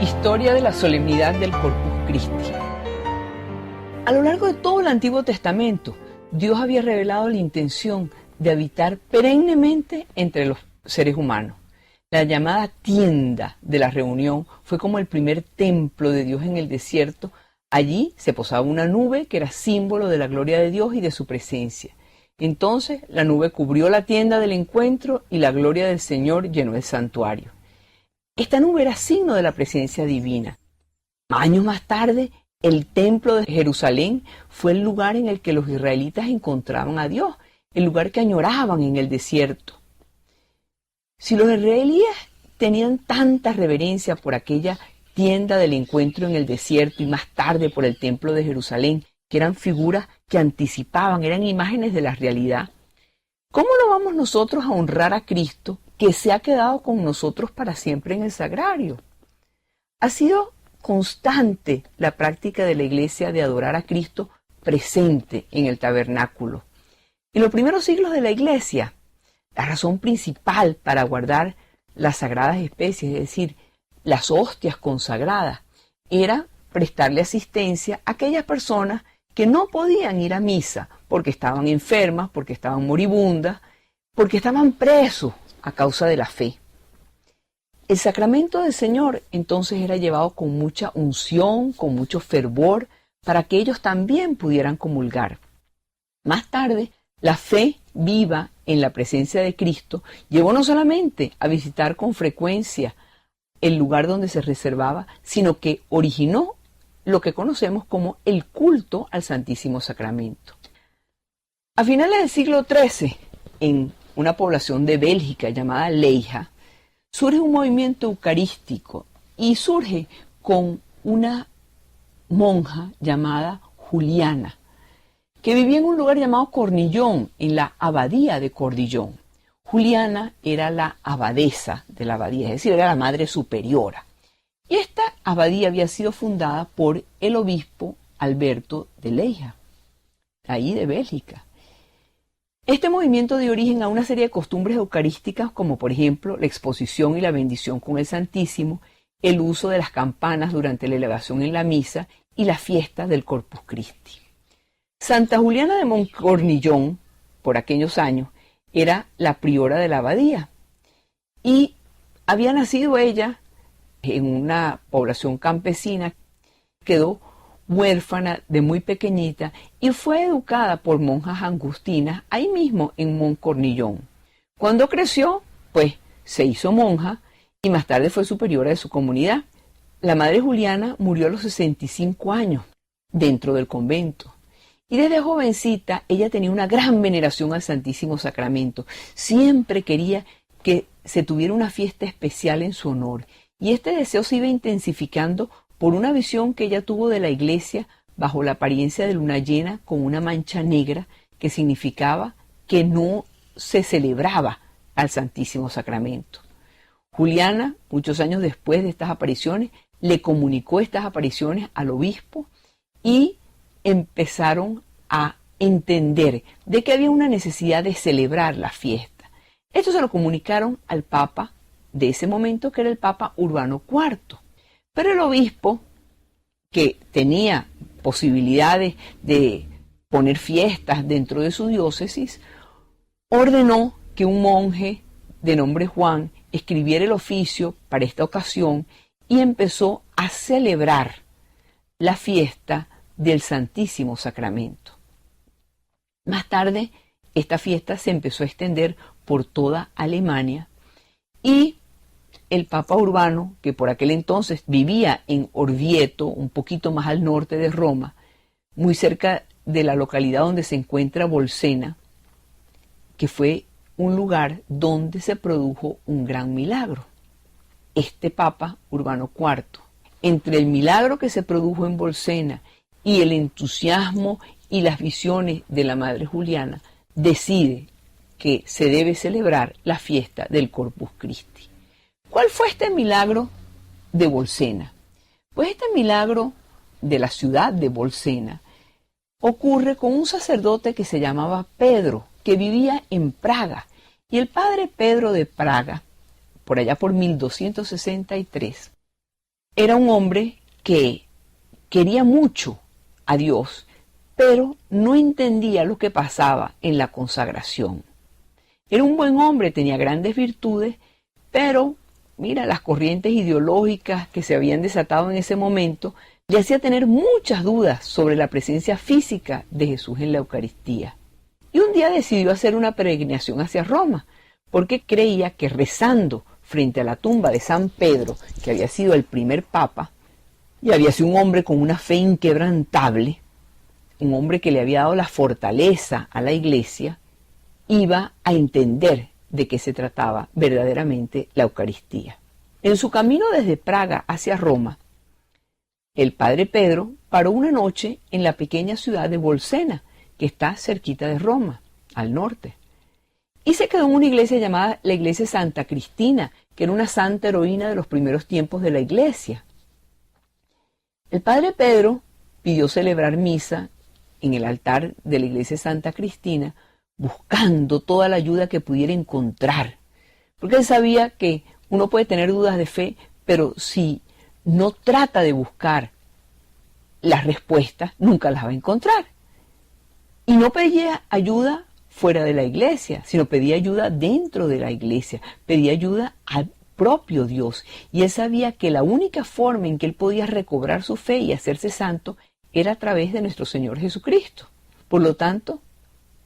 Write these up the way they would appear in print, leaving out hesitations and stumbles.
Historia de la solemnidad del Corpus Christi. A lo largo de todo el Antiguo Testamento, Dios había revelado la intención de habitar perennemente entre los seres humanos. La llamada tienda de la reunión fue como el primer templo de Dios en el desierto. Allí se posaba una nube que era símbolo de la gloria de Dios y de su presencia. Entonces la nube cubrió la tienda del encuentro y la gloria del Señor llenó el santuario. Esta nube era signo de la presencia divina. Años más tarde, el templo de Jerusalén fue el lugar en el que los israelitas encontraban a Dios, el lugar que añoraban en el desierto. Si los israelíes tenían tanta reverencia por aquella tienda del encuentro en el desierto y más tarde por el templo de Jerusalén, que eran figuras que anticipaban, eran imágenes de la realidad, ¿cómo no vamos nosotros a honrar a Cristo, que se ha quedado con nosotros para siempre en el sagrario? Ha sido constante la práctica de la Iglesia de adorar a Cristo presente en el tabernáculo. En los primeros siglos de la Iglesia, la razón principal para guardar las sagradas especies, es decir, las hostias consagradas, era prestarle asistencia a aquellas personas que no podían ir a misa porque estaban enfermas, porque estaban moribundas, porque estaban presos a causa de la fe. El sacramento del Señor entonces era llevado con mucha unción, con mucho fervor, para que ellos también pudieran comulgar. Más tarde, la fe viva en la presencia de Cristo llevó no solamente a visitar con frecuencia el lugar donde se reservaba, sino que originó lo que conocemos como el culto al Santísimo Sacramento. A finales del siglo XIII, en una población de Bélgica llamada Leija, surge un movimiento eucarístico y surge con una monja llamada Juliana, que vivía en un lugar llamado Cornillón, en la abadía de Cornillón. Juliana era la abadesa de la abadía, es decir, era la madre superiora. Y esta abadía había sido fundada por el obispo Alberto de Leija, ahí de Bélgica. Este movimiento dio origen a una serie de costumbres eucarísticas, como por ejemplo la exposición y la bendición con el Santísimo, el uso de las campanas durante la elevación en la misa y la fiesta del Corpus Christi. Santa Juliana de Montcornillón, por aquellos años, era la priora de la abadía y había nacido ella en una población campesina, quedó huérfana de muy pequeñita y fue educada por monjas agustinas ahí mismo en Montcornillón. Cuando creció, pues se hizo monja y más tarde fue superiora de su comunidad. La madre Juliana murió a los 65 años dentro del convento. Y desde jovencita ella tenía una gran veneración al Santísimo Sacramento. Siempre quería que se tuviera una fiesta especial en su honor. Y este deseo se iba intensificando por una visión que ella tuvo de la iglesia bajo la apariencia de luna llena con una mancha negra que significaba que no se celebraba al Santísimo Sacramento. Juliana, muchos años después de estas apariciones, le comunicó estas apariciones al obispo y empezaron a entender de que había una necesidad de celebrar la fiesta. Esto se lo comunicaron al Papa de ese momento, que era el Papa Urbano IV. Pero el obispo, que tenía posibilidades de poner fiestas dentro de su diócesis, ordenó que un monje de nombre Juan escribiera el oficio para esta ocasión y empezó a celebrar la fiesta del Santísimo Sacramento. Más tarde, esta fiesta se empezó a extender por toda Alemania y el Papa Urbano, que por aquel entonces vivía en Orvieto, un poquito más al norte de Roma, muy cerca de la localidad donde se encuentra Bolsena, que fue un lugar donde se produjo un gran milagro. Este Papa Urbano IV, entre el milagro que se produjo en Bolsena y el entusiasmo y las visiones de la Madre Juliana, decide que se debe celebrar la fiesta del Corpus Christi. ¿Cuál fue este milagro de Bolsena? Pues este milagro de la ciudad de Bolsena ocurre con un sacerdote que se llamaba Pedro, que vivía en Praga. Y el padre Pedro de Praga, por allá por 1263, era un hombre que quería mucho a Dios, pero no entendía lo que pasaba en la consagración. Era un buen hombre, tenía grandes virtudes, pero mira, las corrientes ideológicas que se habían desatado en ese momento le hacía tener muchas dudas sobre la presencia física de Jesús en la Eucaristía. Y un día decidió hacer una peregrinación hacia Roma, porque creía que rezando frente a la tumba de San Pedro, que había sido el primer papa, y había sido un hombre con una fe inquebrantable, un hombre que le había dado la fortaleza a la Iglesia, iba a entender de qué se trataba verdaderamente la Eucaristía. En su camino desde Praga hacia Roma, el padre Pedro paró una noche en la pequeña ciudad de Bolsena, que está cerquita de Roma, al norte, y se quedó en una iglesia llamada la iglesia Santa Cristina, que era una santa heroína de los primeros tiempos de la iglesia. El padre Pedro pidió celebrar misa en el altar de la iglesia Santa Cristina, buscando toda la ayuda que pudiera encontrar, porque él sabía que uno puede tener dudas de fe, pero si no trata de buscar las respuestas, nunca las va a encontrar. Y no pedía ayuda fuera de la iglesia, sino pedía ayuda dentro de la iglesia, pedía ayuda al propio Dios. Y él sabía que la única forma en que él podía recobrar su fe y hacerse santo era a través de nuestro Señor Jesucristo. Por lo tanto,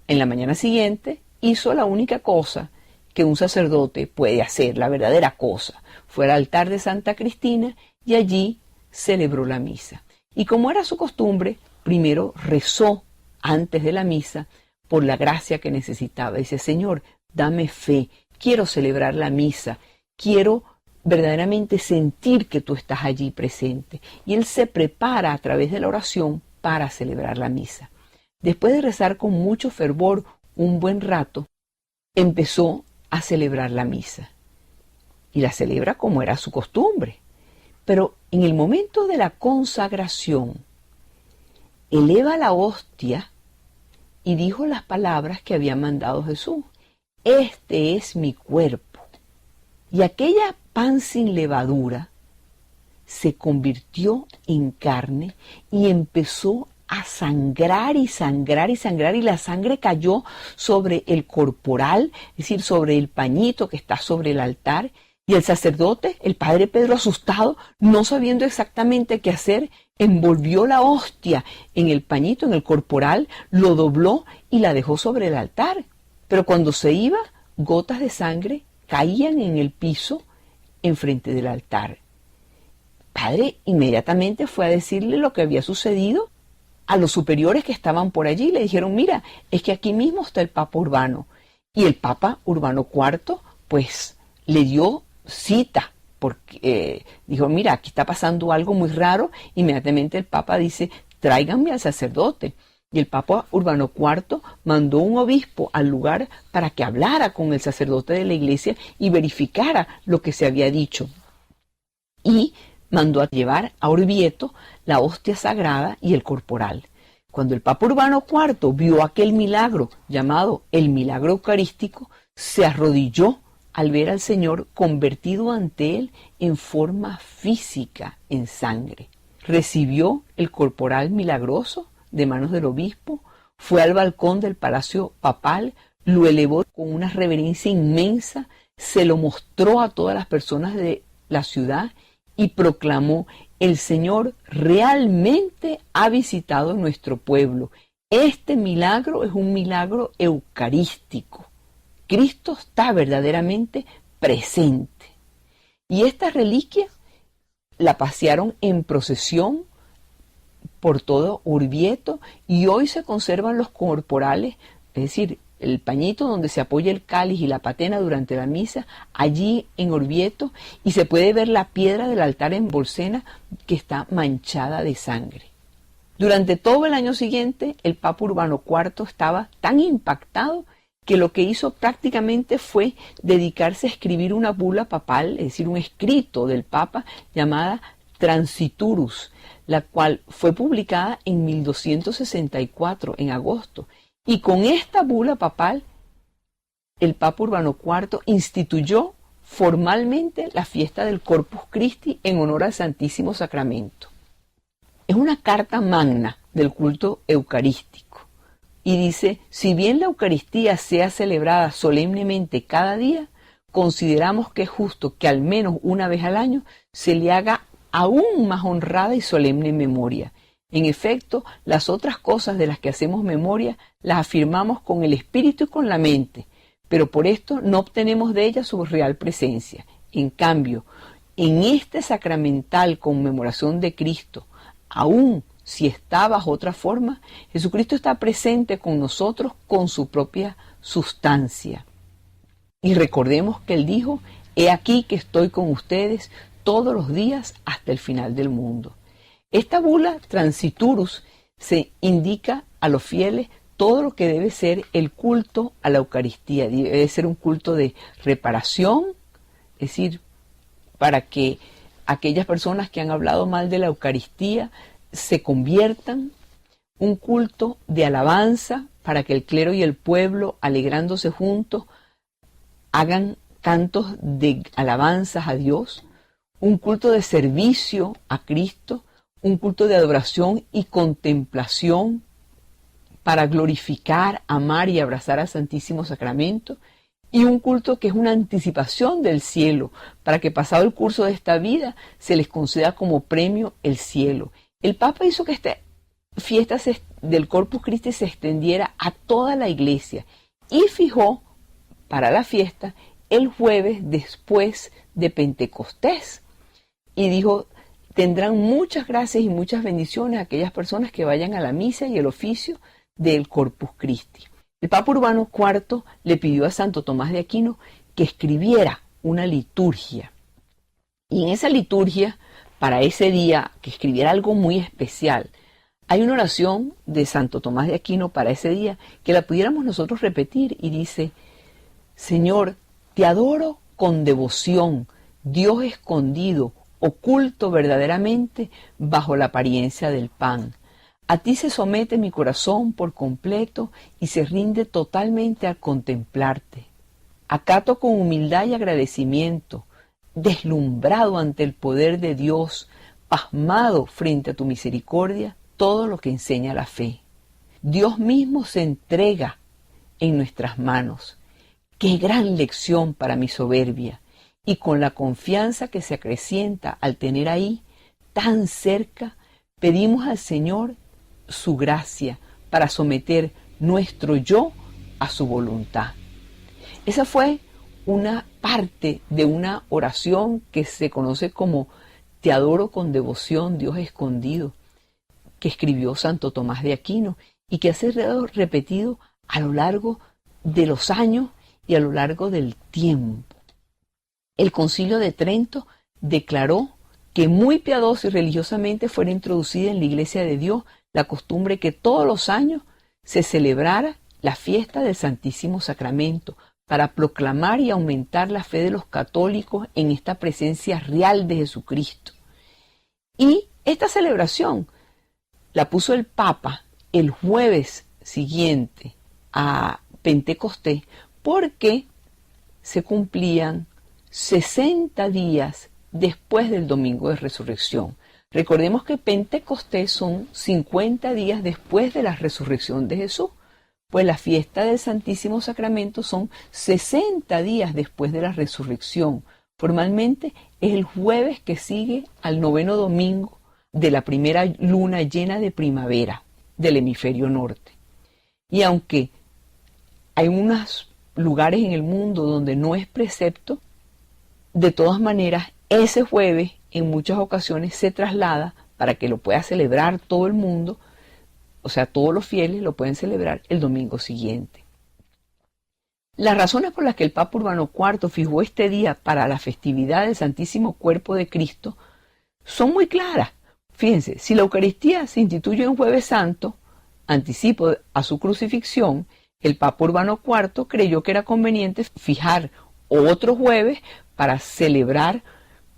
en la mañana siguiente hizo la única cosa que un sacerdote puede hacer, la verdadera cosa. Fue al altar de Santa Cristina y allí celebró la misa. Y como era su costumbre, primero rezó antes de la misa por la gracia que necesitaba. Dice: Señor, dame fe, quiero celebrar la misa, quiero verdaderamente sentir que tú estás allí presente. Y él se prepara a través de la oración para celebrar la misa. Después de rezar con mucho fervor un buen rato, empezó a celebrar la misa. Y la celebra como era su costumbre. Pero en el momento de la consagración, eleva la hostia y dijo las palabras que había mandado Jesús: este es mi cuerpo. Y aquella pan sin levadura se convirtió en carne y empezó a sangrar y sangrar y sangrar, y la sangre cayó sobre el corporal, es decir, sobre el pañito que está sobre el altar. Y el sacerdote, el padre Pedro, asustado, no sabiendo exactamente qué hacer, envolvió la hostia en el pañito, en el corporal, lo dobló y la dejó sobre el altar. Pero cuando se iba, gotas de sangre caían en el piso enfrente del altar. Padre inmediatamente fue a decirle lo que había sucedido a los superiores que estaban por allí. Le dijeron: mira, es que aquí mismo está el Papa Urbano. Y el Papa Urbano IV, pues, le dio cita, porque dijo: mira, aquí está pasando algo muy raro. Inmediatamente el Papa dice: tráiganme al sacerdote. Y el Papa Urbano IV mandó un obispo al lugar para que hablara con el sacerdote de la iglesia y verificara lo que se había dicho. Y mandó a llevar a Orvieto la hostia sagrada y el corporal. Cuando el Papa Urbano IV vio aquel milagro llamado el milagro eucarístico, se arrodilló al ver al Señor convertido ante él en forma física, en sangre. Recibió el corporal milagroso de manos del obispo, fue al balcón del palacio papal, lo elevó con una reverencia inmensa, se lo mostró a todas las personas de la ciudad y proclamó: el Señor realmente ha visitado nuestro pueblo. Este milagro es un milagro eucarístico. Cristo está verdaderamente presente. Y esta reliquia la pasearon en procesión por todo Orvieto y hoy se conservan los corporales, es decir, el pañito donde se apoya el cáliz y la patena durante la misa, allí en Orvieto, y se puede ver la piedra del altar en Bolsena que está manchada de sangre. Durante todo el año siguiente, el Papa Urbano IV estaba tan impactado que lo que hizo prácticamente fue dedicarse a escribir una bula papal, es decir, un escrito del Papa llamada Transiturus, la cual fue publicada en 1264, en agosto. Y con esta bula papal, el Papa Urbano IV instituyó formalmente la fiesta del Corpus Christi en honor al Santísimo Sacramento. Es una carta magna del culto eucarístico y dice, si bien la Eucaristía sea celebrada solemnemente cada día, consideramos que es justo que al menos una vez al año se le haga aún más honrada y solemne memoria. En efecto, las otras cosas de las que hacemos memoria las afirmamos con el espíritu y con la mente, pero por esto no obtenemos de ellas su real presencia. En cambio, en esta sacramental conmemoración de Cristo, aún si está bajo otra forma, Jesucristo está presente con nosotros con su propia sustancia. Y recordemos que Él dijo, he aquí que estoy con ustedes todos los días hasta el final del mundo. Esta bula Transiturus se indica a los fieles todo lo que debe ser el culto a la Eucaristía. Debe ser un culto de reparación, es decir, para que aquellas personas que han hablado mal de la Eucaristía se conviertan, un culto de alabanza para que el clero y el pueblo, alegrándose juntos, hagan cantos de alabanzas a Dios, un culto de servicio a Cristo, un culto de adoración y contemplación para glorificar, amar y abrazar al Santísimo Sacramento, y un culto que es una anticipación del cielo, para que pasado el curso de esta vida se les conceda como premio el cielo. El Papa hizo que esta fiesta del Corpus Christi se extendiera a toda la Iglesia y fijó para la fiesta el jueves después de Pentecostés. Y dijo, tendrán muchas gracias y muchas bendiciones a aquellas personas que vayan a la misa y el oficio del Corpus Christi. El Papa Urbano IV le pidió a Santo Tomás de Aquino que escribiera una liturgia. Y en esa liturgia, para ese día, que escribiera algo muy especial. Hay una oración de Santo Tomás de Aquino para ese día que la pudiéramos nosotros repetir y dice, Señor, te adoro con devoción, Dios escondido, oculto verdaderamente bajo la apariencia del pan. A ti se somete mi corazón por completo y se rinde totalmente al contemplarte. Acato con humildad y agradecimiento, deslumbrado ante el poder de Dios, pasmado frente a tu misericordia, todo lo que enseña la fe. Dios mismo se entrega en nuestras manos. ¡Qué gran lección para mi soberbia! Y con la confianza que se acrecienta al tener ahí, tan cerca, pedimos al Señor su gracia para someter nuestro yo a su voluntad. Esa fue una parte de una oración que se conoce como Te adoro con devoción, Dios escondido, que escribió Santo Tomás de Aquino y que ha sido repetido a lo largo de los años y a lo largo del tiempo. El Concilio de Trento declaró que muy piadoso y religiosamente fuera introducida en la Iglesia de Dios la costumbre que todos los años se celebrara la fiesta del Santísimo Sacramento para proclamar y aumentar la fe de los católicos en esta presencia real de Jesucristo. Y esta celebración la puso el Papa el jueves siguiente a Pentecostés porque se cumplían 60 días después del Domingo de Resurrección. Recordemos que Pentecostés son 50 días después de la resurrección de Jesús, pues la fiesta del Santísimo Sacramento son 60 días después de la resurrección. Formalmente es el jueves que sigue al noveno domingo de la primera luna llena de primavera del hemisferio norte. Y aunque hay unos lugares en el mundo donde no es precepto, de todas maneras ese jueves en muchas ocasiones se traslada para que lo pueda celebrar todo el mundo, o sea, todos los fieles lo pueden celebrar el domingo siguiente. Las razones por las que el Papa Urbano IV fijó este día para la festividad del Santísimo Cuerpo de Cristo son muy claras. Fíjense, si la Eucaristía se instituye en Jueves Santo, anticipo a su crucifixión, el Papa Urbano IV creyó que era conveniente fijar otro jueves para celebrar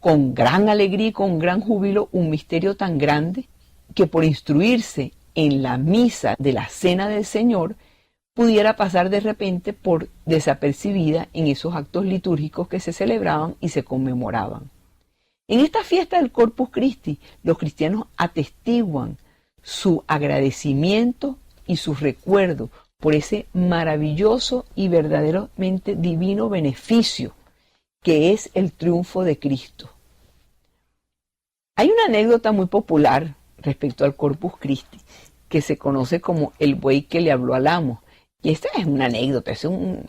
con gran alegría y con gran júbilo un misterio tan grande que por instruirse en la misa de la Cena del Señor pudiera pasar de repente por desapercibida en esos actos litúrgicos que se celebraban y se conmemoraban. En esta fiesta del Corpus Christi, los cristianos atestiguan su agradecimiento y su recuerdo por ese maravilloso y verdaderamente divino beneficio que es el triunfo de Cristo. Hay una anécdota muy popular respecto al Corpus Christi que se conoce como el buey que le habló al amo. Y esta es una anécdota, es un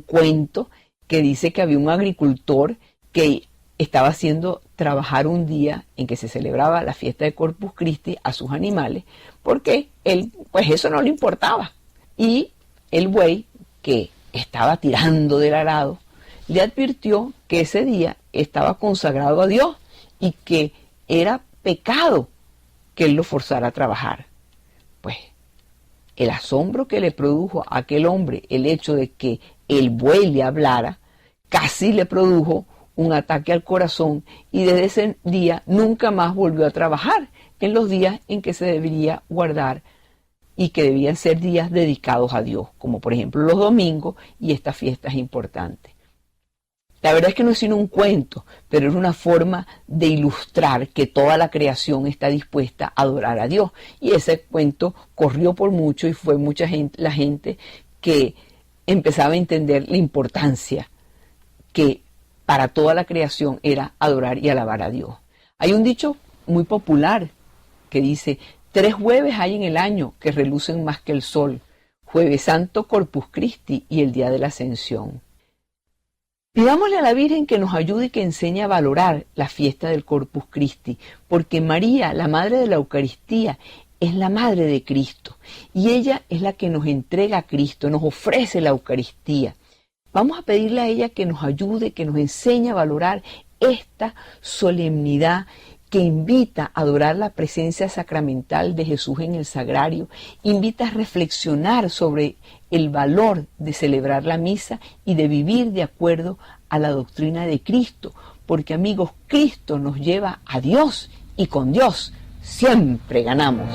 cuento que dice que había un agricultor que estaba haciendo trabajar un día en que se celebraba la fiesta de Corpus Christi a sus animales, porque él, pues eso no le importaba. Y el buey, que estaba tirando del arado, le advirtió que ese día estaba consagrado a Dios y que era pecado que él lo forzara a trabajar. Pues el asombro que le produjo a aquel hombre el hecho de que el buey le hablara, casi le produjo un ataque al corazón, y desde ese día nunca más volvió a trabajar en los días en que se debería guardar y que debían ser días dedicados a Dios, como por ejemplo los domingos y estas fiestas importantes. La verdad es que no es sino un cuento, pero es una forma de ilustrar que toda la creación está dispuesta a adorar a Dios. Y ese cuento corrió por mucho y fue mucha gente, la gente que empezaba a entender la importancia que para toda la creación era adorar y alabar a Dios. Hay un dicho muy popular que dice: 3 jueves hay en el año que relucen más que el sol: Jueves Santo, Corpus Christi y el día de la Ascensión. Pidámosle a la Virgen que nos ayude y que enseñe a valorar la fiesta del Corpus Christi, porque María, la Madre de la Eucaristía, es la Madre de Cristo, y ella es la que nos entrega a Cristo, nos ofrece la Eucaristía. Vamos a pedirle a ella que nos ayude, que nos enseñe a valorar esta solemnidad que invita a adorar la presencia sacramental de Jesús en el sagrario, invita a reflexionar sobre el valor de celebrar la misa y de vivir de acuerdo a la doctrina de Cristo, porque amigos, Cristo nos lleva a Dios y con Dios siempre ganamos.